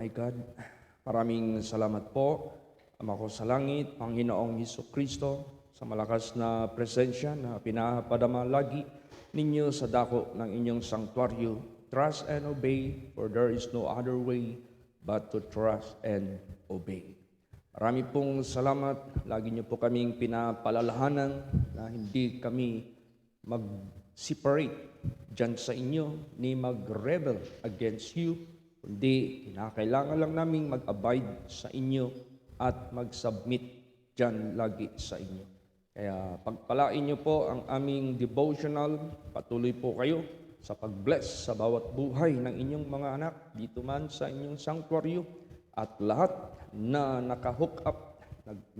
My God, maraming salamat po, Ama ko sa langit, Panginoong Hesukristo, sa malakas na presensya na pinapadama lagi ninyo sa dako ng inyong sanctuaryo. Trust and obey, for there is no other way but to trust and obey. Marami pong salamat, lagi niyo po kaming pinapalalahanan na hindi kami mag-separate dyan sa inyo, ni mag-rebel against you, kundi kinakailangan lang naming mag-abide sa inyo at mag-submit dyan lagi sa inyo. Kaya pagpalain niyo po ang aming devotional, patuloy po kayo sa pag-bless sa bawat buhay ng inyong mga anak dito man sa inyong sanctuaryo at lahat na naka-hook up,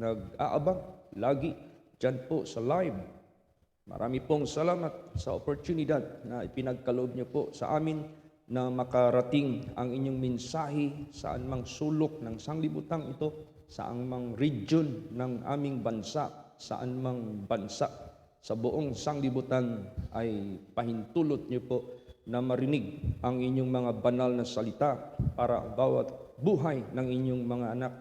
nag-aabang lagi dyan po sa live. Marami pong salamat sa oportunidad na ipinagkaloob niyo po sa amin na makarating ang inyong mensahe saan mang sulok ng sanglibutang ito, saan mang region ng aming bansa, saan mang bansa sa buong sanglibutan ay pahintulot niyo po na marinig ang inyong mga banal na salita para ang bawat buhay ng inyong mga anak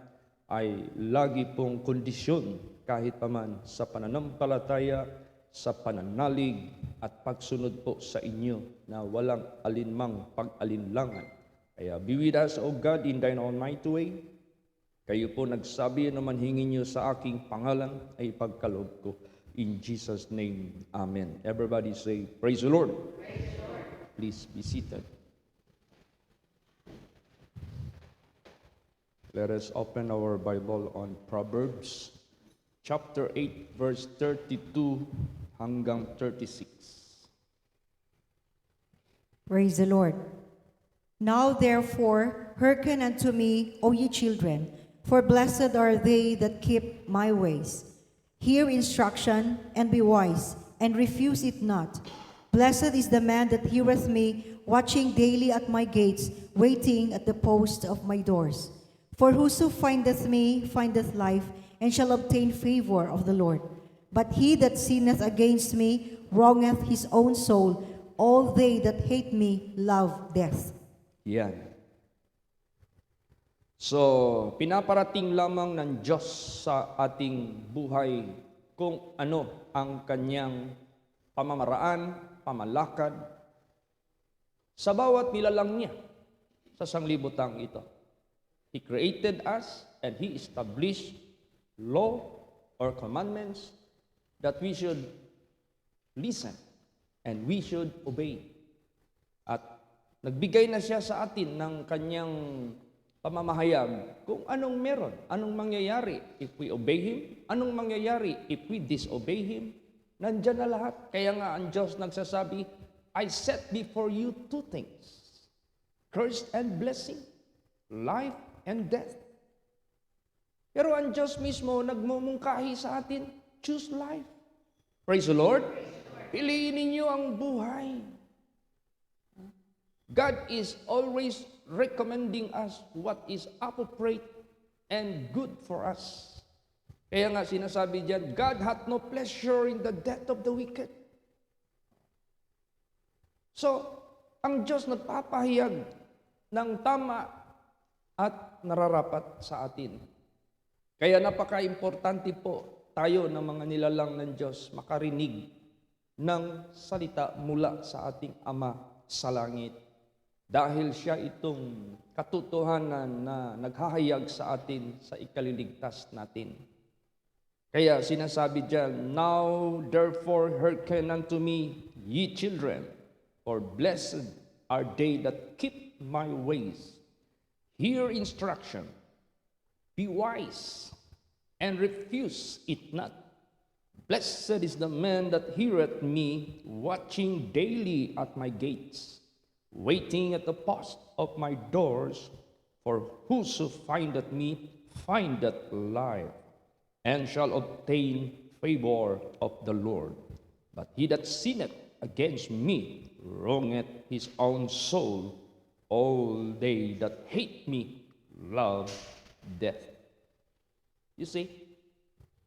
ay lagi pong kondisyon kahit paman sa pananampalataya, sa pananalig at pagsunod po sa inyo na walang alinmang pag-alinlangan. Kaya be with us, O God, in thine almighty way. Kayo po nagsabi na manhingin niyo sa aking pangalan ay pagkaloob ko. In Jesus' name, Amen. Everybody say, praise the Lord. Praise the Lord. Please be seated. Let us open our Bible on Proverbs chapter 8, verse 32 hanggang 36. Praise the Lord. Now therefore hearken unto me, O ye children, for blessed are they that keep my ways. Hear instruction, and be wise, and refuse it not. Blessed is the man that heareth me, watching daily at my gates, waiting at the post of my doors. For whoso findeth me findeth life, and shall obtain favor of the Lord. But he that sinneth against me wrongeth his own soul. All they that hate me love death. Yan. So, pinaparating lamang ng Diyos sa ating buhay kung ano ang kanyang pamamaraan, pamalakad sa bawat nilalang niya sa sanglibutang ito. He created us and He established law or commandments that we should listen and we should obey. At nagbigay na siya sa atin ng kanyang pamamahayag kung anong meron, anong mangyayari if we obey Him, anong mangyayari if we disobey Him. Nandyan na lahat. Kaya nga ang Diyos nagsasabi, I set before you two things, curse and blessing, life and death. Pero ang Diyos mismo nagmumungkahi sa atin, choose life. Praise the Lord. Piliin ninyo ang buhay. God is always recommending us what is appropriate and good for us. Kaya nga sinasabi diyan, God hath no pleasure in the death of the wicked. So, ang Diyos nagpapahayag ng tama at nararapat sa atin. Kaya napaka-importante po tayo ng mga nilalang ng Diyos makarinig ng salita mula sa ating Ama sa langit. Dahil siya itong katotohanan na naghahayag sa atin sa ikaliligtas natin. Kaya sinasabi diyan, now therefore hearken unto me, ye children, for blessed are they that keep my ways. Hear instruction, be wise, and refuse it not. Blessed is the man that heareth me, watching daily at my gates, waiting at the post of my doors. For whoso findeth me findeth life, and shall obtain favor of the Lord. But he that sinneth against me wrongeth his own soul. All they that hate me love death. You see,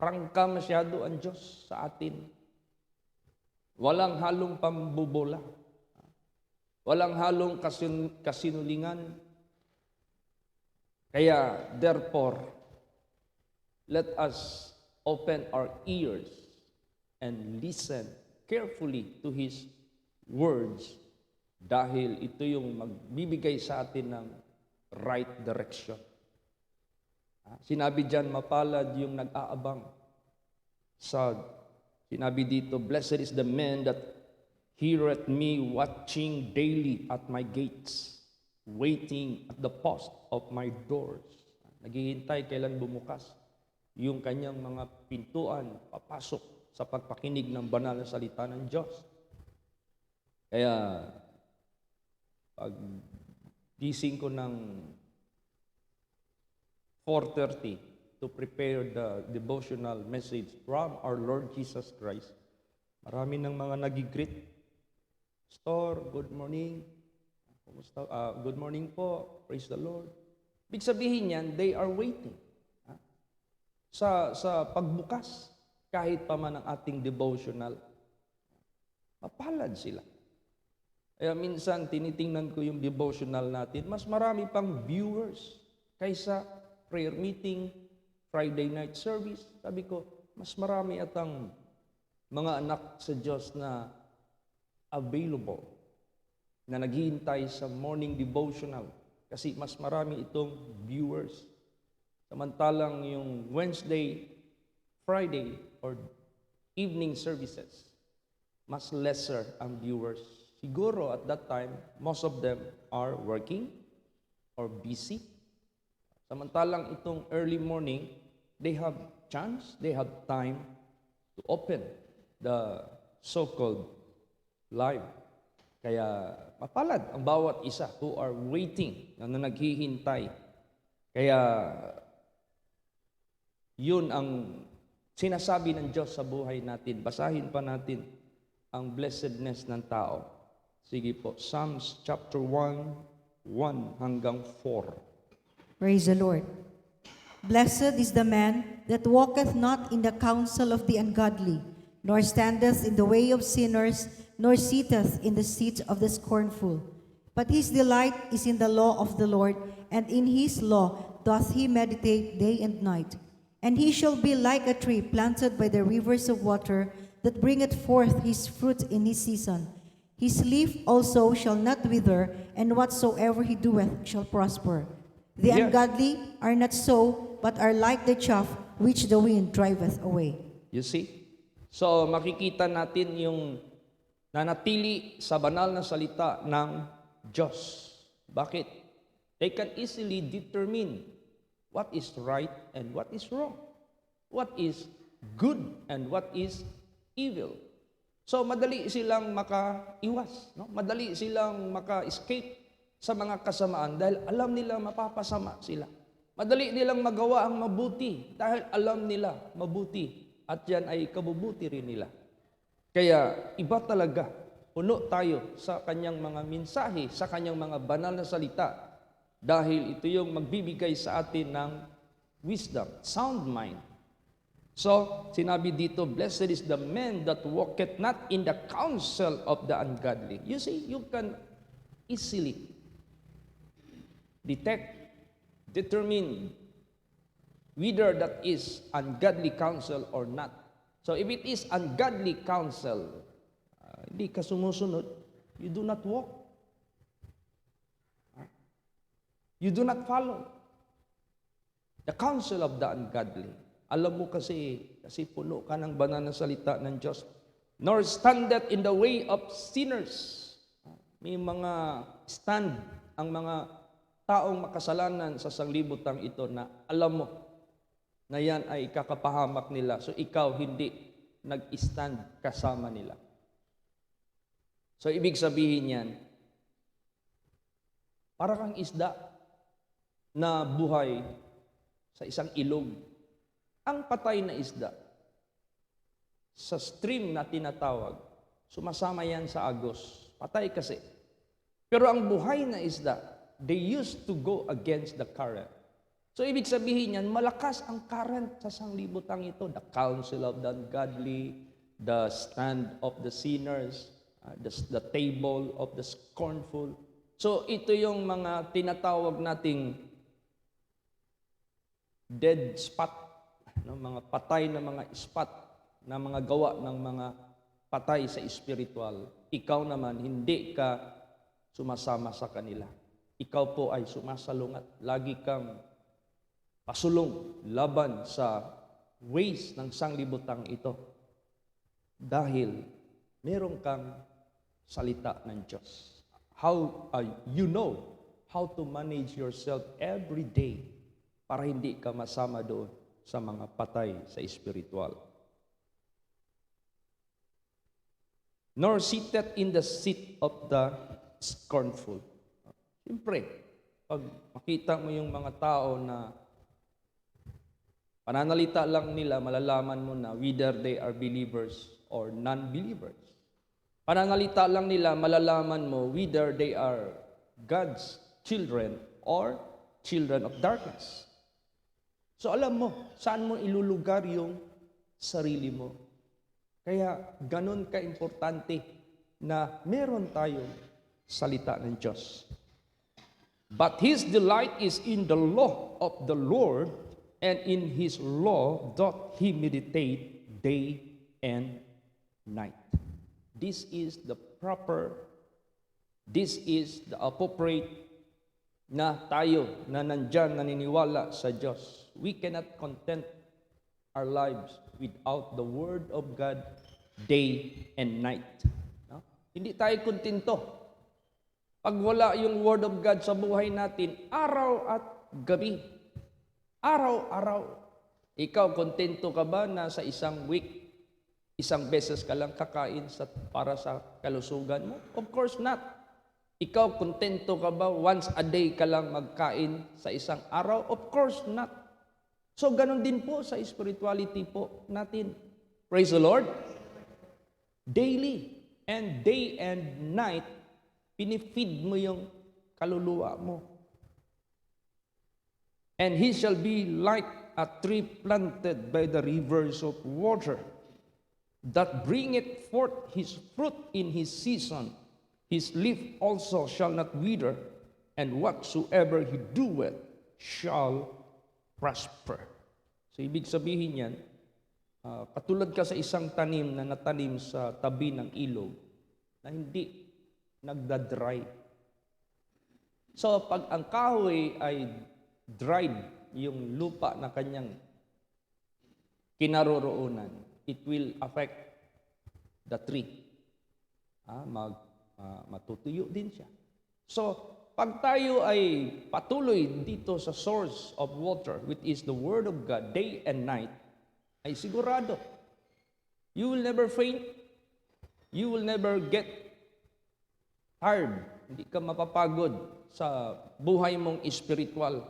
prangka masyado ang Diyos sa atin. Walang halong pambubola. Walang halong kasinulingan. Kaya, therefore, let us open our ears and listen carefully to His words dahil ito yung magbibigay sa atin ng right direction. Sinabi diyan, mapalad yung nag-aabang. Sinabi dito, blessed is the man that heareth me watching daily at my gates, waiting at the post of my doors. Naghihintay kailan bumukas yung kanyang mga pintuan, papasok sa pagpakinig ng banal na salita ng Diyos. Kaya, pag gising ko ng 4:30 to prepare the devotional message from our Lord Jesus Christ, marami ng mga nagigreet. Pastor, good morning. Kumusta? Good morning po. Praise the Lord. Ibig sabihin yan, they are waiting. Sa pagbukas, kahit pa man ang ating devotional, mapalad sila. Kaya minsan, tinitingnan ko yung devotional natin, mas marami pang viewers kaysa prayer meeting, Friday night service. Sabi ko, mas marami atang mga anak sa Diyos na available, na naghihintay sa morning devotional kasi mas marami itong viewers. Samantalang yung Wednesday, Friday, or evening services, mas lesser ang viewers. Siguro at that time, most of them are working or busy. Samantalang itong early morning, they have chance, they have time to open the so-called live. Kaya mapalad ang bawat isa who are waiting, na naghihintay. Kaya yun ang sinasabi ng Diyos sa buhay natin. Basahin pa natin ang blessedness ng tao. Sige po, Psalms chapter 1 hanggang 4. Praise the Lord. Blessed is the man that walketh not in the counsel of the ungodly, nor standeth in the way of sinners, nor sitteth in the seat of the scornful. But his delight is in the law of the Lord, and in his law doth he meditate day and night. And he shall be like a tree planted by the rivers of water, that bringeth forth his fruit in his season. His leaf also shall not wither, and whatsoever he doeth shall prosper. The Yeah. ungodly are not so, but are like the chaff which the wind driveth away. You see? So makikita natin yung nanatili sa banal na salita ng Diyos. Bakit? They can easily determine what is right and what is wrong. What is good and what is evil. So madali silang makaiwas, no? Madali silang maka-escape sa mga kasamaan dahil alam nila mapapasama sila. Madali nilang magawa ang mabuti dahil alam nila mabuti at yan ay kabubuti rin nila. Kaya iba talaga, puno tayo sa kanyang mga mensahe, sa kanyang mga banal na salita dahil ito yung magbibigay sa atin ng wisdom, sound mind. So, sinabi dito, blessed is the man that walketh not in the counsel of the ungodly. You see, you can easily determine whether that is ungodly counsel or not. So if it is ungodly counsel, hindi ka sumusunod, you do not walk. You do not follow the counsel of the ungodly. Alam mo kasi puno ka ng banal na salita ng Diyos. Nor standeth in the way of sinners. May mga stand ang mga taong makasalanan sa sanglibutang ito na alam mo na yan ay kakapahamak nila. So ikaw hindi nag-stand kasama nila. So ibig sabihin yan, para kang isda na buhay sa isang ilog. Ang patay na isda, sa stream na tinatawag, sumasama yan sa agos. Patay kasi. Pero ang buhay na isda, they used to go against the current. So, ibig sabihin yan, malakas ang current sa sanglibutang ito. The counsel of the ungodly, the stand of the sinners, the table of the scornful. So, ito yung mga tinatawag nating dead spot, no, mga patay na mga spot, na mga gawa ng mga patay sa spiritual. Ikaw naman, hindi ka sumasama sa kanila. Ikaw po ay sumasalungat. Lagi kang pasulong laban sa ways ng sanglibutang ito. Dahil meron kang salita ng Diyos. How you know how to manage yourself every day para hindi ka masama doon sa mga patay sa spiritual. Nor seated in the seat of the scornful. Siyempre, pag makita mo yung mga tao na pananalita lang nila, malalaman mo na whether they are believers or non-believers. Pananalita lang nila, malalaman mo whether they are God's children or children of darkness. So alam mo, saan mo ilulugar yung sarili mo. Kaya ganun ka-importante na meron tayong salita ng Diyos. But his delight is in the law of the Lord, and in his law doth he meditate day and night. This is the appropriate na tayo na nandyan naniniwala sa Diyos. We cannot content our lives without the Word of God day and night. No? Hindi tayo kontento. Pag wala yung Word of God sa buhay natin, araw at gabi. Araw-araw. Ikaw, kontento ka ba na sa isang week, isang beses ka lang kakain para sa kalusugan mo? Of course not. Ikaw, kontento ka ba once a day ka lang magkain sa isang araw? Of course not. So, ganun din po sa spirituality po natin. Praise the Lord. Daily and day and night, pinifeed mo yung kaluluwa mo. And he shall be like a tree planted by the rivers of water, that bringeth forth his fruit in his season. His leaf also shall not wither, and whatsoever he doeth shall prosper. So, ibig sabihin yan, katulad ka sa isang tanim na natanim sa tabi ng ilog, na hindi nagda-dry. So, pag ang kahoy ay dried, yung lupa na kanyang kinaroroonan, it will affect the tree. Matutuyo din siya. So, pag tayo ay patuloy dito sa source of water, which is the Word of God, day and night, ay sigurado, you will never faint, you will never get tired, hindi ka mapapagod sa buhay mong spiritual.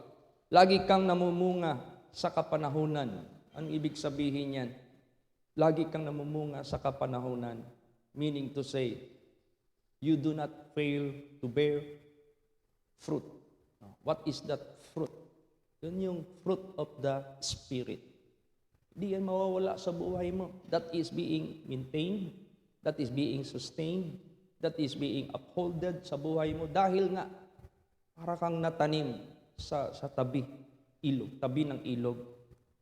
Lagi kang namumunga sa kapanahunan. Anong ibig sabihin yan? Lagi kang namumunga sa kapanahunan. Meaning to say, you do not fail to bear fruit. What is that fruit? Yun yung fruit of the Spirit. Hindi yan mawawala sa buhay mo. That is being maintained. That is being sustained. That is being upholded sa buhay mo. Dahil nga, para kang natanim sa tabi ng ilog.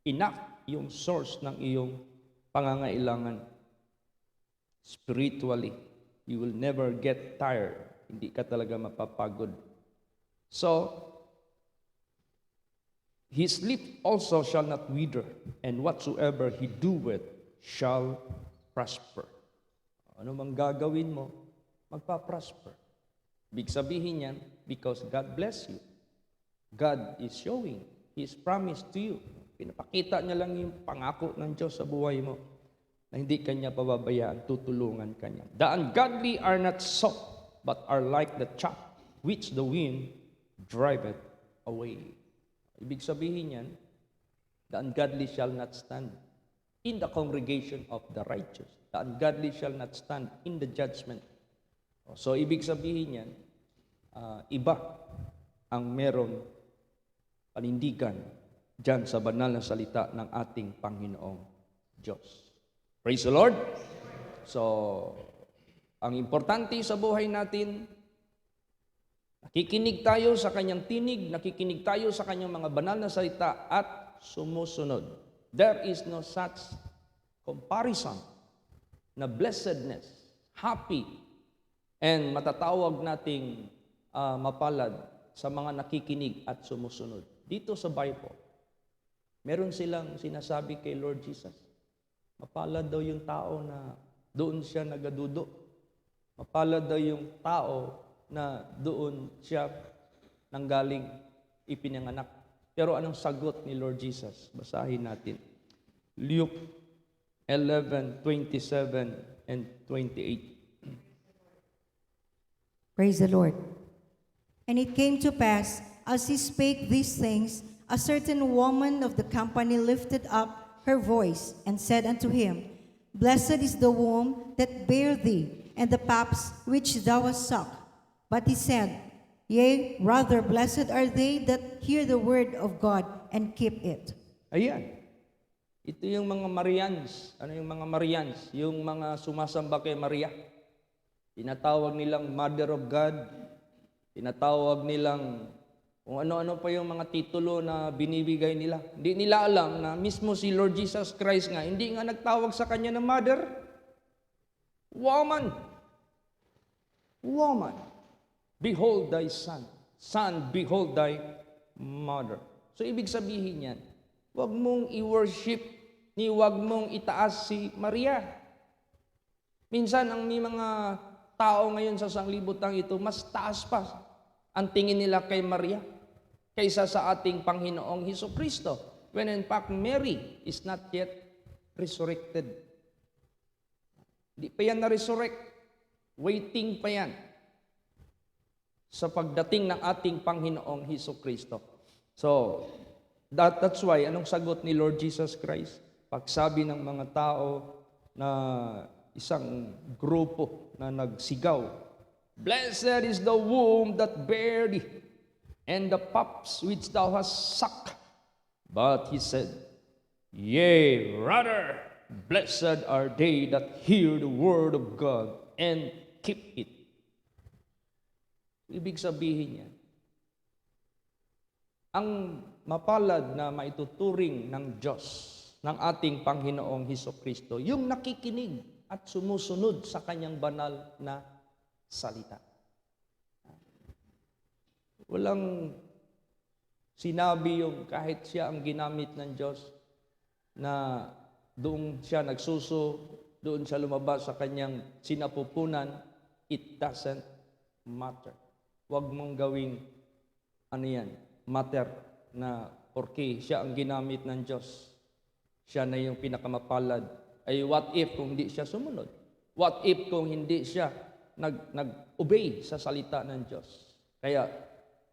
Enough yung source ng iyong pangangailangan. Spiritually, you will never get tired. Hindi ka talaga mapapagod. So, his leaf also shall not wither, and whatsoever he doeth shall prosper. Ano mang gagawin mo, magpa-prosper. Big sabihin yan, because God bless you. God is showing His promise to you. Pinapakita niya lang yung pangako ng Diyos sa buhay mo na hindi kanya pababayaan, tutulungan kanya. The ungodly are not so, but are like the chaff which the wind driveth away. Ibig sabihin yan, the ungodly shall not stand in the congregation of the righteous. The ungodly shall not stand in the judgment. So, ibig sabihin yan, iba ang meron panindigan dyan sa banal na salita ng ating Panginoong Diyos. Praise the Lord! So, ang importante sa buhay natin, nakikinig tayo sa kanyang tinig, nakikinig tayo sa kanyang mga banal na salita, at sumusunod. There is no such comparison na blessedness, happy, and matatawag nating mapalad sa mga nakikinig at sumusunod. Dito sa Bible, meron silang sinasabi kay Lord Jesus. Mapalad daw yung tao na doon siya nagadudo. Mapalad daw yung tao na doon siya nanggaling ipinanganak. Pero anong sagot ni Lord Jesus? Basahin natin. Luke 11:27 and 28. Praise the Lord. And it came to pass, as he spake these things, a certain woman of the company lifted up her voice and said unto him, Blessed is the womb that bare thee, and the paps which thou hast sucked. But he said, Yea, rather blessed are they that hear the word of God and keep it. Ayan. Ito yung mga Marians. Ano yung mga Marians? Yung mga sumasamba kay Maria. Tinatawag nilang Mother of God. Tinatawag nilang kung ano-ano pa yung mga titulo na binibigay nila. Hindi nila alam na mismo si Lord Jesus Christ nga, hindi nga nagtawag sa kanya na Mother. Woman. Woman. Behold thy son. Son, behold thy mother. So ibig sabihin yan, huwag mong i-worship ni huwag mong itaas si Maria. Minsan ang may mga tao ngayon sa sanglibutang ito, mas taas pa ang tingin nila kay Maria kaysa sa ating Panginoong Hesukristo. When in fact, Mary is not yet resurrected. Hindi pa yan na-resurrect. Waiting pa yan sa pagdating ng ating Panginoong Hesukristo. So, that's why, anong sagot ni Lord Jesus Christ? Pagsabi ng mga tao na isang grupo na nagsigaw, Blessed is the womb that bare thee, and the paps which thou hast sucked. But he said, Yea, rather, blessed are they that hear the word of God and keep it. Ibig sabihin yan, ang mapalad na maituturing ng Diyos, ng ating Panginoong Hesukristo, yung nakikinig at sumusunod sa kanyang banal na salita. Walang sinabi yung kahit siya ang ginamit ng Diyos na doon siya nagsuso, doon siya lumabas sa kanyang sinapupunan, it doesn't matter. Huwag mong gawing matter na porque siya ang ginamit ng Diyos. Siya na yung pinakamapalad. Ay what if kung hindi siya sumunod? What if kung hindi siya nag-obey sa salita ng Diyos? Kaya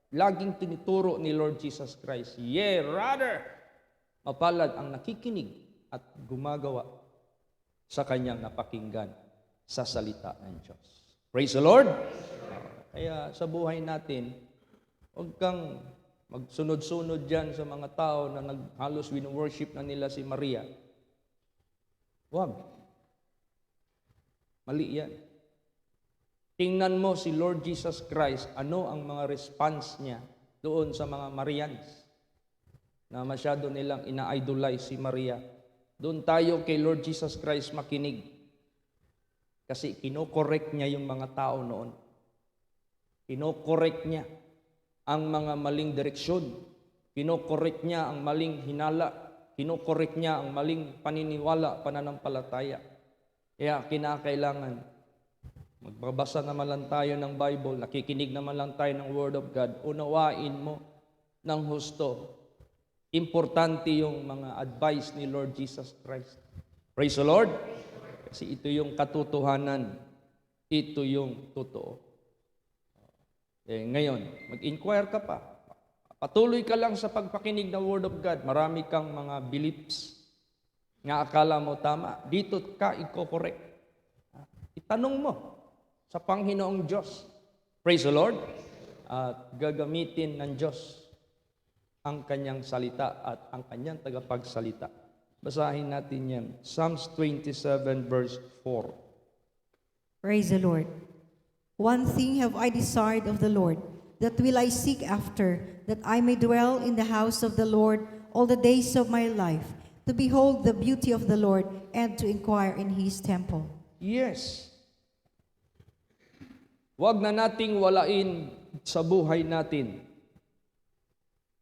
laging tinuturo ni Lord Jesus Christ, Yea, rather, mapalad ang nakikinig at gumagawa sa kanyang napakinggan sa salita ng Diyos. Praise the Lord! Kaya sa buhay natin, huwag kang magsunod-sunod dyan sa mga tao na halos wino-worship na nila si Maria. Huwag. Mali yan. Tingnan mo si Lord Jesus Christ, ano ang mga response niya doon sa mga Marians na masyado nilang ina-idolize si Maria. Doon tayo kay Lord Jesus Christ makinig. Kasi kinokorek niya yung mga tao noon. Kinokorek niya ang mga maling direksyon. Kinokorek niya ang maling hinala. Kinokorek niya ang maling paniniwala, pananampalataya. Kaya kinakailangan, magbabasa naman lang tayo ng Bible, nakikinig naman lang tayo ng Word of God, unawain mo ng husto. Importante yung mga advice ni Lord Jesus Christ. Praise the Lord! Kasi ito yung katotohanan. Ito yung totoo. Ngayon, mag-inquire ka pa. Patuloy ka lang sa pagpakinig ng Word of God. Marami kang mga beliefs nga akala mo tama. Dito ka i-correct. Itanong mo sa Panginoong Diyos. Praise the Lord. At gagamitin ng Diyos ang kanyang salita at ang kanyang tagapagsalita. Basahin natin yan. Psalms 27 verse 4. Praise the Lord. One thing have I desired of the Lord, that will I seek after, that I may dwell in the house of the Lord all the days of my life, to behold the beauty of the Lord and to inquire in His temple. Yes. Huwag na nating walain sa buhay natin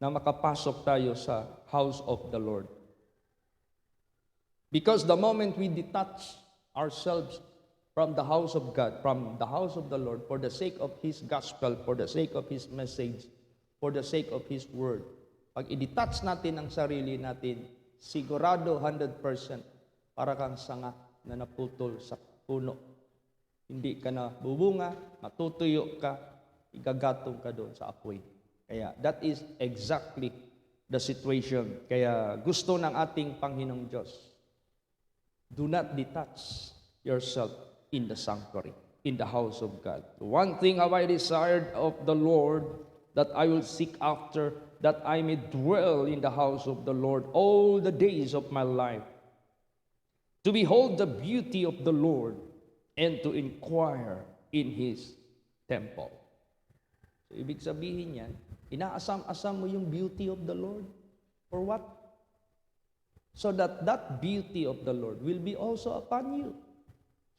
na makapasok tayo sa house of the Lord. Because the moment we detach ourselves from the house of God, from the house of the Lord, for the sake of His gospel, for the sake of His message, for the sake of His word, pag i-detach natin ang sarili natin, sigurado 100% para kang sanga na naputol sa puno. Hindi ka na bubunga, matutuyo ka, igagatong ka doon sa apoy. Kaya that is exactly the situation. Kaya gusto ng ating Panginoong Diyos, do not detach yourself in the sanctuary, in the house of God. One thing have I desired of the Lord, that I will seek after, that I may dwell in the house of the Lord all the days of my life, to behold the beauty of the Lord and to inquire in His temple. So, ibig sabihin yan, inaasam-asam mo yung beauty of the Lord. For what? So that that beauty of the Lord will be also upon you.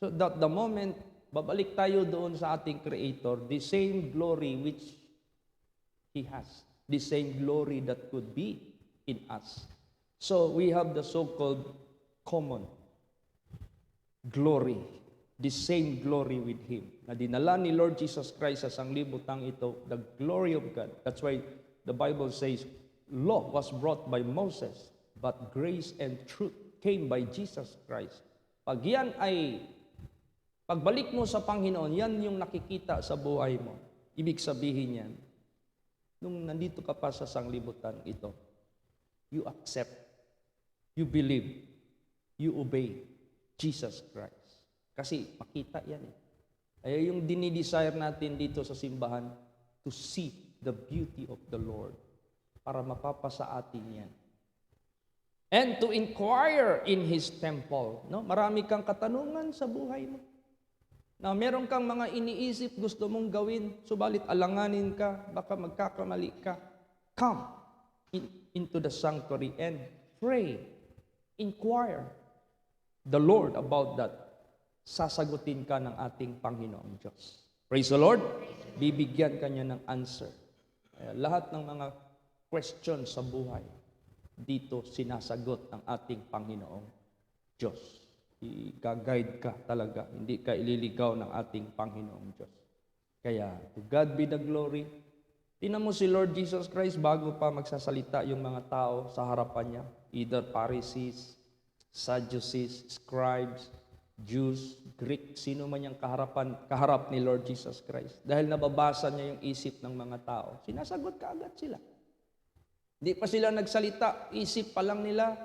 So that the moment, babalik tayo doon sa ating Creator, the same glory which He has, the same glory that could be in us. So we have the so-called common glory, the same glory with Him, na dinala ni Lord Jesus Christ sa sanglibutang ito, the glory of God. That's why the Bible says, law was brought by Moses, but grace and truth came by Jesus Christ. Pag yan ay, pagbalik mo sa Panginoon, yan yung nakikita sa buhay mo. Ibig sabihin yan, nung nandito ka pa sa sanglibutan ito, you accept, you believe, you obey Jesus Christ. Kasi makita yan eh. Kaya yung dinidesire natin dito sa simbahan, to see the beauty of the Lord, para mapapasa atin yan. And to inquire in His temple. No? Marami kang katanungan sa buhay mo. Na meron kang mga iniisip, gusto mong gawin, subalit alanganin ka, baka magkakamali ka. Come into the sanctuary and pray. Inquire the Lord about that. Sasagutin ka ng ating Panginoong Diyos. Praise the Lord. Bibigyan ka niya ng answer. Kaya lahat ng mga questions sa buhay, dito sinasagot ng ating Panginoong Diyos. I-guide ka talaga, hindi ka ililigaw ng ating Panginoong Diyos. Kaya, to God be the glory. Tingnan mo si Lord Jesus Christ bago pa magsasalita yung mga tao sa harapan niya, either Pharisees, Sadducees, Scribes, Jews, Greek, sino man yung kaharap ni Lord Jesus Christ. Dahil nababasa niya yung isip ng mga tao, sinasagot ka agad sila. Hindi pa sila nagsalita, isip pa lang nila,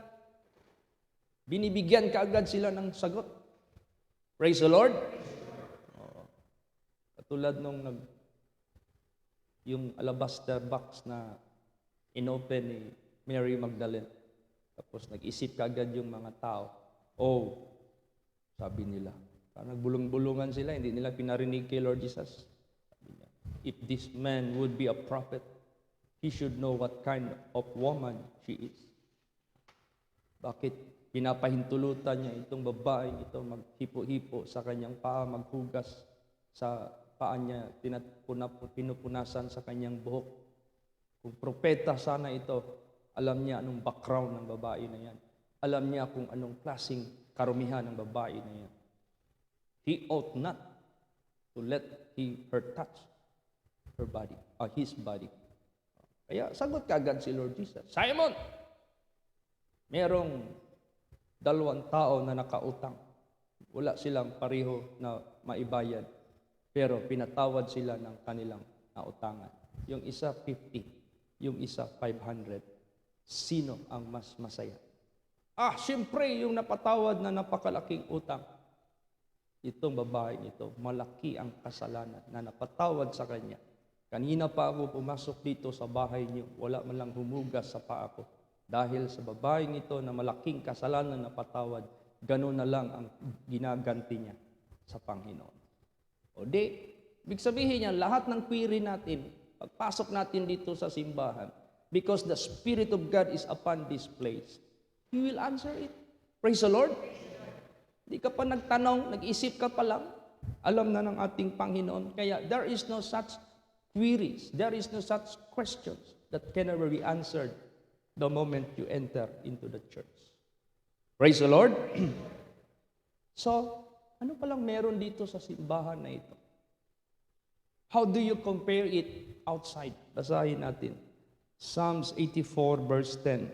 binibigyan kaagad sila ng sagot. Praise the Lord. Katulad nung yung alabaster box na inopen ni Mary Magdalene. Tapos nag-isip kaagad yung mga tao. Oh, sabi nila. Nagbulong-bulungan sila, hindi nila pinarinig kay Lord Jesus. Sabi niya, if this man would be a prophet, he should know what kind of woman she is. Bakit pinapahintulutan niya itong babaeng ito maghipo-hipo sa kanyang paa, maghugas sa paa niya, pinupunasan sa kanyang buhok. Kung propeta sana ito, alam niya anong background ng babae na yan. Alam niya kung anong klaseng karumihan ng babae na yan. He ought not to let her touch her body, or his body. Kaya sagot kaagad si Lord Jesus, Simon, merong 2 tao na nakautang. Wala silang pareho na maibayad. Pero pinatawad sila ng kanilang nautangan. Yung isa 50, yung isa 500. Sino ang mas masaya? Siyempre yung napatawad na napakalaking utang. Itong babaeng ito, malaki ang kasalanan na napatawad sa kanya. Kanina pa ako pumasok dito sa bahay niyo, wala man lang humugas sa paa ko. Dahil sa babaeng ito na malaking kasalanan na patawad, gano'n na lang ang ginaganti niya sa Panginoon. O di, ibig sabihin niya, lahat ng query natin, pagpasok natin dito sa simbahan, because the Spirit of God is upon this place, He will answer it. Praise the Lord. Di ka pa nagtanong, nag-isip ka pa lang, alam na ng ating Panginoon. Kaya there is no such queries, there is no such questions that can never be answered the moment you enter into the church. Praise the Lord. So, ano palang meron dito sa simbahan na ito? How do you compare it outside? Basahin natin. Psalms 84 verse 10.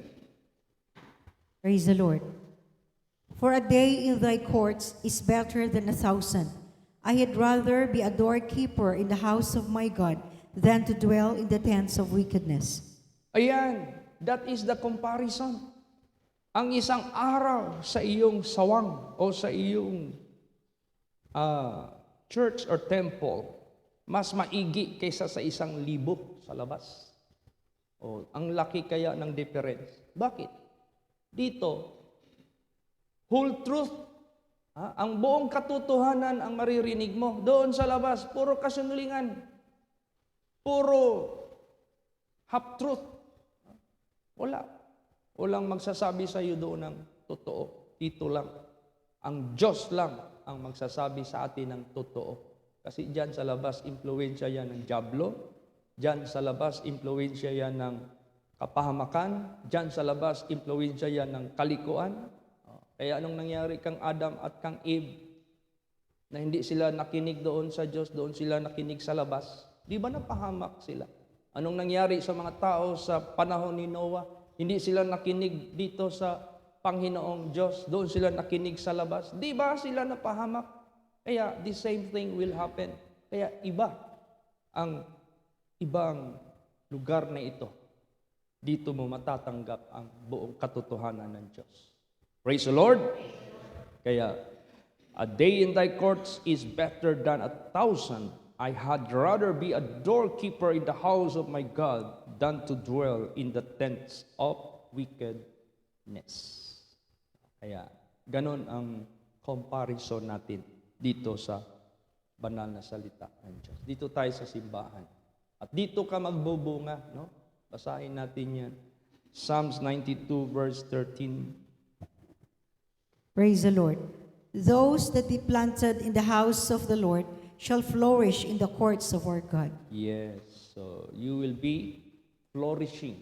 Praise the Lord. For a day in thy courts is better than 1,000. I had rather be a doorkeeper in the house of my God than to dwell in the tents of wickedness. Ayan, that is the comparison. Ang isang araw sa iyong sawang o sa iyong church or temple, mas maigi kaysa sa 1,000 sa labas. O, ang laki kaya ng difference. Bakit? Dito, whole truth, ang buong katotohanan ang maririnig mo. Doon sa labas, puro kasinungalingan, puro half truth. Walang magsasabi sa iyo doon ng totoo. Dito lang. Ang Diyos lang ang magsasabi sa atin ng totoo. Kasi dyan sa labas, impluwensya yan ng dyablo. Dyan sa labas, impluwensya yan ng kapahamakan. Dyan sa labas, impluwensya yan ng kalikuan. Kaya anong nangyari kang Adam at kang Eve na hindi sila nakinig doon sa Diyos, doon sila nakinig sa labas? Di ba napahamak sila? Anong nangyari sa mga tao sa panahon ni Noah? Hindi sila nakinig dito sa Panginoong Diyos, doon sila nakinig sa labas. Di ba sila napahamak? Kaya the same thing will happen. Kaya iba ang ibang lugar na ito. Dito mo matatanggap ang buong katotohanan ng Diyos. Praise the Lord. Kaya, a day in thy courts is better than 1,000. I had rather be a doorkeeper in the house of my God than to dwell in the tents of wickedness. Kaya, ganun ang comparison natin dito sa banal na salita ng Diyos. Dito tayo sa simbahan. At dito ka magbubunga, no? Basahin natin yan. Psalms 92 verse 13. Praise the Lord. Those that be planted in the house of the Lord shall flourish in the courts of our God. Yes, so you will be flourishing.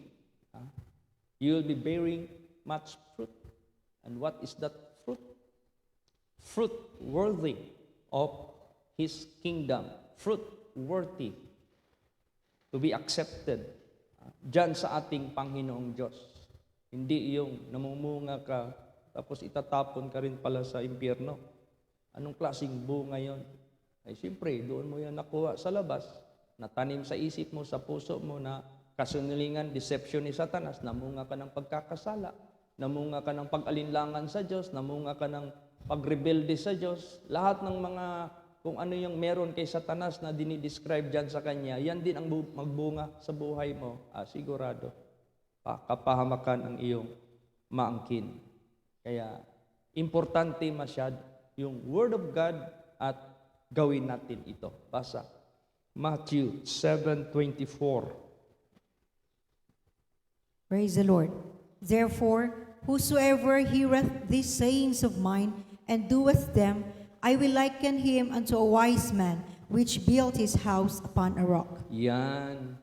You will be bearing much fruit. And what is that fruit? Fruit worthy of His kingdom. Fruit worthy to be accepted dyan sa ating Panginoong Diyos. Hindi yung namumunga ka tapos itatapon ka rin pala sa impyerno. Anong klaseng bunga yon? Ay siyempre, doon mo yan nakuha sa labas. Natanim sa isip mo, sa puso mo na kasunungalingan, deception ni Satanas. Namunga ka ng pagkakasala. Namunga ka ng pag-alinlangan sa Diyos. Namunga ka ng pagrebelde sa Diyos. Lahat ng mga, kung ano yung meron kay Satanas na dinidescribe dyan sa kanya, yan din ang magbunga sa buhay mo. Sigurado. Kapahamakan ang iyong maangkin. Kaya, importante masyad yung Word of God at gawin natin ito. Basa. Matthew 7:24. Praise the Lord. Therefore, whosoever heareth these sayings of mine and doeth them, I will liken him unto a wise man which built his house upon a rock. Yan.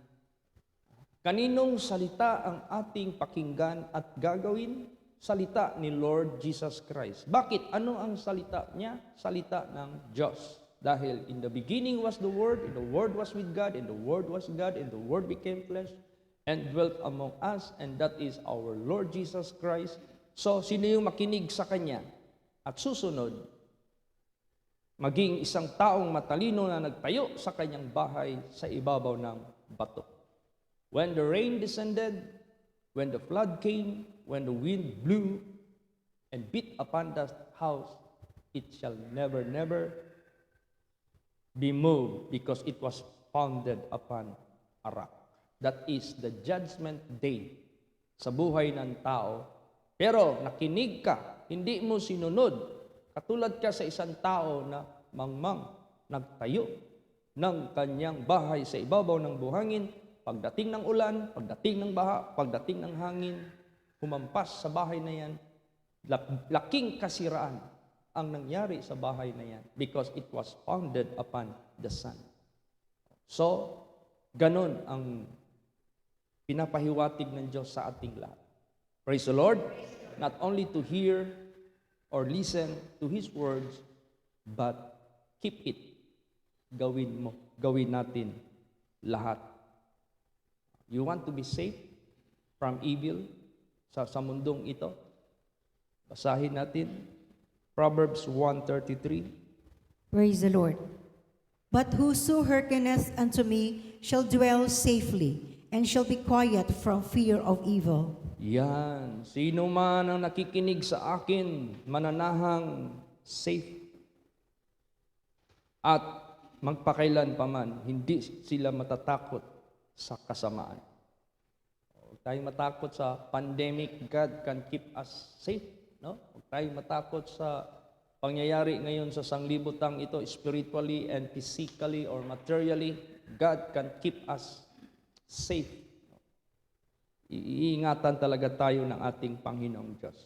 Kaninong salita ang ating pakinggan at gagawin? Salita ni Lord Jesus Christ. Bakit? Ano ang salita niya? Salita ng Diyos. Dahil in the beginning was the Word, and the Word was with God, and the Word was God, and the Word became flesh, and dwelt among us, and that is our Lord Jesus Christ. So, sino yung makinig sa Kanya at susunod, maging isang taong matalino na nagtayo sa kanyang bahay sa ibabaw ng bato. When the rain descended, when the flood came, when the wind blew and beat upon that house, it shall never, never be moved because it was founded upon a rock. That is the judgment day sa buhay ng tao. Pero nakinig ka, hindi mo sinunod. Katulad ka sa isang tao na nagtayo ng kanyang bahay sa ibabaw ng buhangin, pagdating ng ulan, pagdating ng baha, pagdating ng hangin, humampas sa bahay na yan, laking kasiraan ang nangyari sa bahay na yan because it was founded upon the sun. So, ganon ang pinapahiwatig ng Diyos sa ating lahat. Praise the Lord. Not only to hear or listen to His words, but keep it. Gawin natin lahat. You want to be safe from evil sa mundong ito? Basahin natin Proverbs 1:33. Praise the Lord. But whoso hearkeneth unto me shall dwell safely, and shall be quiet from fear of evil. Yan. Sino man ang nakikinig sa akin, mananahang safe. At magpakailan pa man, hindi sila matatakot sa kasamaan. Huwag tayong matakot sa pandemic. God can keep us safe. No? Huwag tayong matakot sa pangyayari ngayon sa sanglibutang ito, spiritually and physically or materially. God can keep us safe. Iingatan talaga tayo ng ating Panginoong Diyos.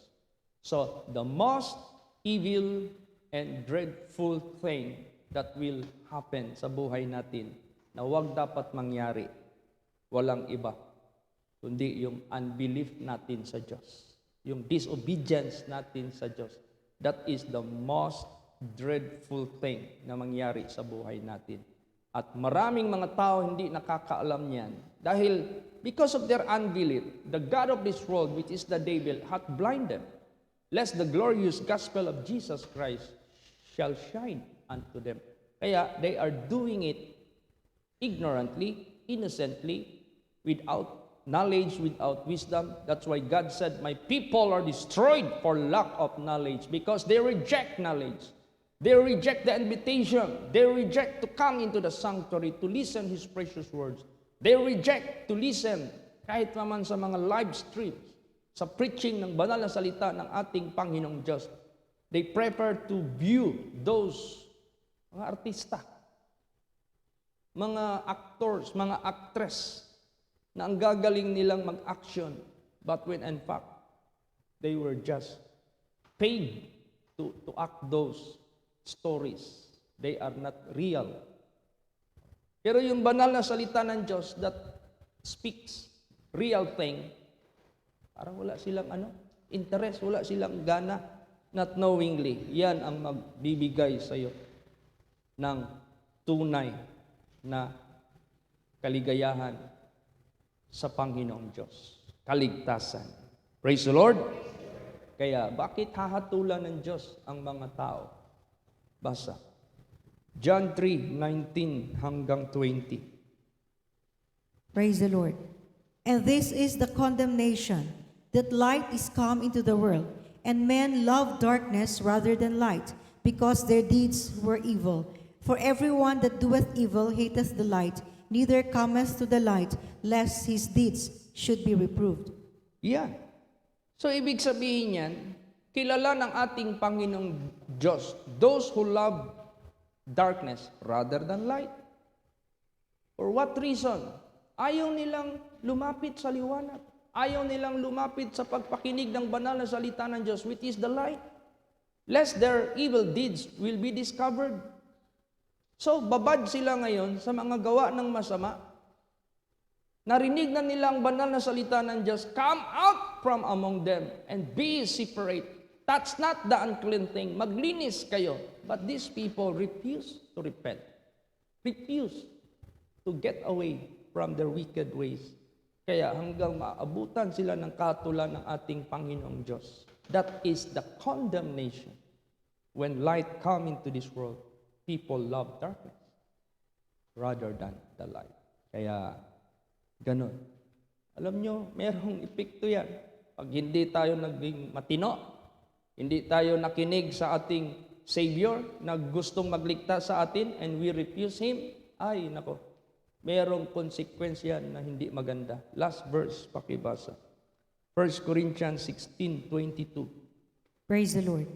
So, the most evil and dreadful thing that will happen sa buhay natin na huwag dapat mangyari, walang iba, kundi yung unbelief natin sa Diyos. Yung disobedience natin sa Diyos. That is the most dreadful thing na mangyari sa buhay natin. At maraming mga tao hindi nakakaalam niyan. Dahil because of their unbelief, the God of this world, which is the devil, hath blinded them, lest the glorious gospel of Jesus Christ shall shine unto them. Kaya they are doing it ignorantly, innocently, without knowledge, without wisdom. That's why God said, my people are destroyed for lack of knowledge, because they reject knowledge. They reject the invitation. They reject to come into the sanctuary to listen His precious words. They reject to listen kahit naman sa mga live streams, sa preaching ng banal na salita ng ating Panginoong Diyos. They prefer to view those mga artista, mga actors, mga actress, na ang gagaling nilang mag-action, but when in fact, they were just paid to act those stories. They are not real. Pero yung banal na salita ng Diyos that speaks real thing, parang wala silang interest, wala silang gana, not knowingly. Yan ang magbibigay sa iyo ng tunay na kaligayahan sa Panginoong Diyos. Kaligtasan. Praise the Lord. Kaya bakit hahatulan ng Diyos ang mga tao? Basa. John 3:19 hanggang 20. Praise the Lord. And this is the condemnation, that light is come into the world, and men love darkness rather than light, because their deeds were evil. For everyone that doeth evil hateth the light, neither cometh to the light, lest his deeds should be reproved. Yeah. So ibig sabihin yan, kilala ng ating Panginoong Diyos, those who love darkness rather than light. For what reason? Ayaw nilang lumapit sa liwanag. Ayaw nilang lumapit sa pagpakinig ng banal na salita ng Diyos, which is the light. Lest their evil deeds will be discovered. So, babad sila ngayon sa mga gawa ng masama. Narinig na nilang banal na salita ng Diyos, come out from among them and be separate. That's not the unclean thing. Maglinis kayo. But these people refuse to repent. Refuse to get away from their wicked ways. Kaya hanggang maabutan sila ng katulan ng ating Panginoong Diyos. That is the condemnation. When light come into this world, people love darkness rather than the light. Kaya, ganun. Alam nyo, merong epekto yan. Pag hindi tayo naging matino, hindi tayo nakinig sa ating Savior na gustong magligtas sa atin and we refuse Him, ay nako, merong konsekwensya na hindi maganda. Last verse, pakibasa. 1 Corinthians 16:22. Praise the Lord.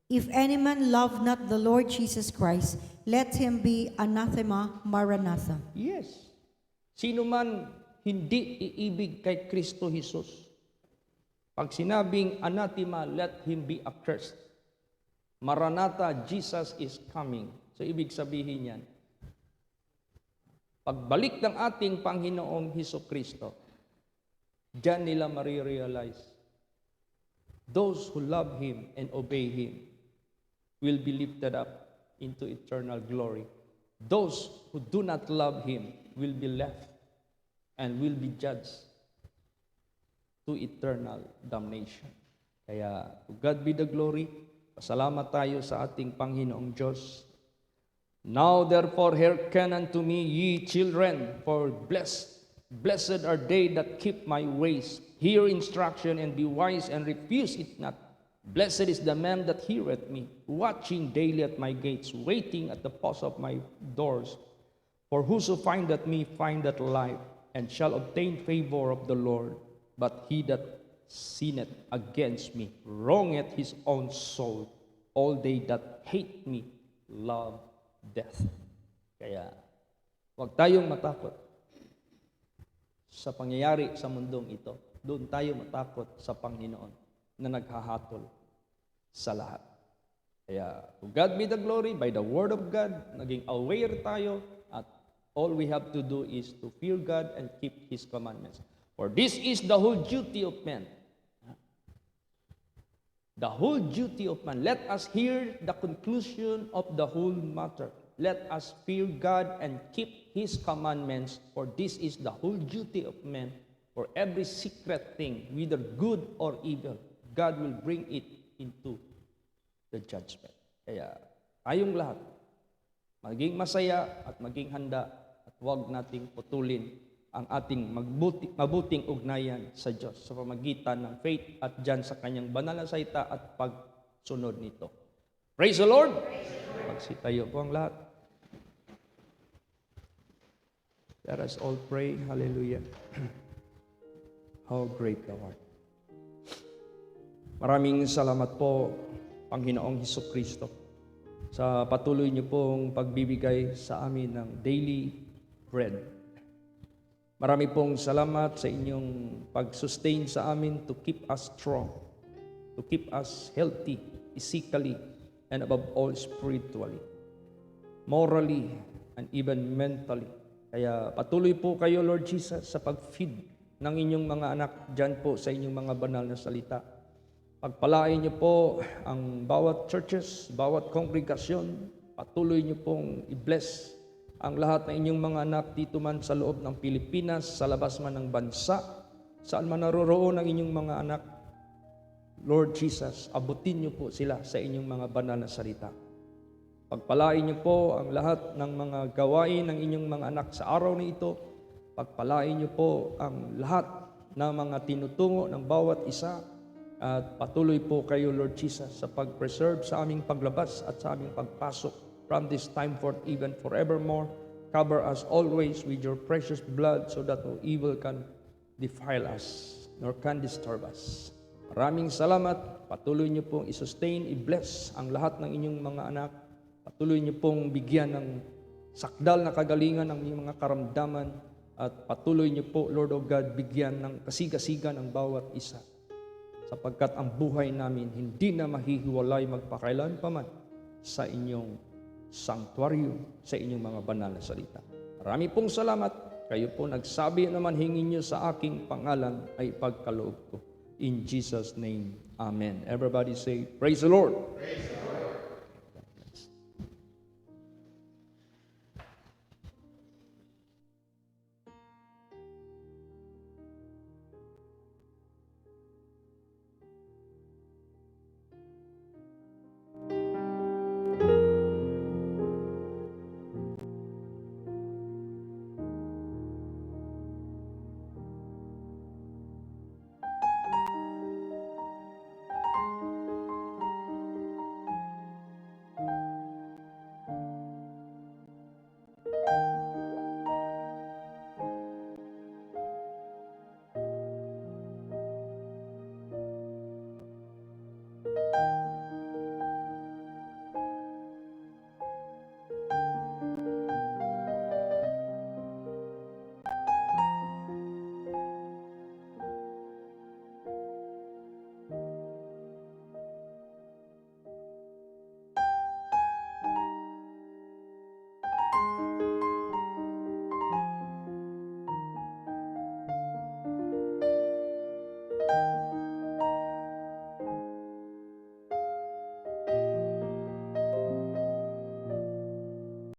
If any man love not the Lord Jesus Christ, let him be anathema maranatha. Yes. Sino man hindi iibig kay Kristo Jesus. Pag sinabing anathema, let him be accursed. Maranatha, Jesus is coming. So ibig sabihin yan, pagbalik ng ating Panginoong Hesukristo, diyan nila marirealize, those who love Him and obey Him will be lifted up into eternal glory. Those who do not love Him will be left and will be judged to eternal damnation. Kaya, to God be the glory. Pasalamat tayo sa ating Panginoong Diyos. Now therefore hearken unto me, ye children, for blessed are they that keep my ways. Hear instruction and be wise and refuse it not. Blessed is the man that heareth me, watching daily at my gates, waiting at the posts of my doors. For whoso findeth me findeth life, and shall obtain favor of the Lord. But he that sinneth against me wrongeth his own soul. All they that hate me love death. Kaya, huwag tayong matakot sa pangyayari sa mundong ito. Doon tayo matakot sa Panginoon na naghahatol sa lahat. Kaya, to God be the glory, by the Word of God, naging aware tayo, at all we have to do is to fear God and keep His commandments. For this is the whole duty of man. The whole duty of man. Let us hear the conclusion of the whole matter. Let us fear God and keep His commandments, for this is the whole duty of man. For every secret thing, whether good or evil, God will bring it into the judgment. Kaya tayong lahat, maging masaya at maging handa, at huwag nating putulin ang ating mabuting ugnayan sa Diyos sa pamagitan ng faith at dyan sa kanyang banal na salita at pagsunod nito. Praise the Lord! Magsitayo po ang lahat. Let us all pray. Hallelujah. How great thou art. Maraming salamat po, Panginoong Hesukristo, sa patuloy niyo pong pagbibigay sa amin ng daily bread. Marami pong salamat sa inyong pag-sustain sa amin to keep us strong, to keep us healthy, physically, and above all spiritually, morally, and even mentally. Kaya patuloy po kayo, Lord Jesus, sa pag-feed ng inyong mga anak dyan po sa inyong mga banal na salita. Pagpalain niyo po ang bawat churches, bawat kongregasyon. Patuloy niyo pong i-bless ang lahat ng inyong mga anak dito man sa loob ng Pilipinas, sa labas man ng bansa, saan man naroroon ang inyong mga anak. Lord Jesus, abutin niyo po sila sa inyong mga banal na salita. Pagpalain niyo po ang lahat ng mga gawain ng inyong mga anak sa araw na ito. Pagpalain niyo po ang lahat ng mga tinutungo ng bawat isa. At patuloy po kayo, Lord Jesus, sa pag-preserve sa aming paglabas at sa aming pagpasok from this time forth even forevermore. Cover us always with your precious blood so that no evil can defile us nor can disturb us. Maraming salamat. Patuloy niyo pong i-sustain, i-bless ang lahat ng inyong mga anak. Patuloy niyo pong bigyan ng sakdal na kagalingan ng inyong mga karamdaman. At patuloy niyo po, Lord of God, bigyan ng kasigasigan ang bawat isa. Sapagkat ang buhay namin hindi na mahihiwalay magpakailan pa man sa inyong sanctuaryo, sa inyong mga banal na salita. Marami pong salamat. Kayo po nagsabi naman, hingin niyo sa aking pangalan ay pagkaloob ko. In Jesus' name, Amen. Everybody say, praise the Lord. Praise the Lord.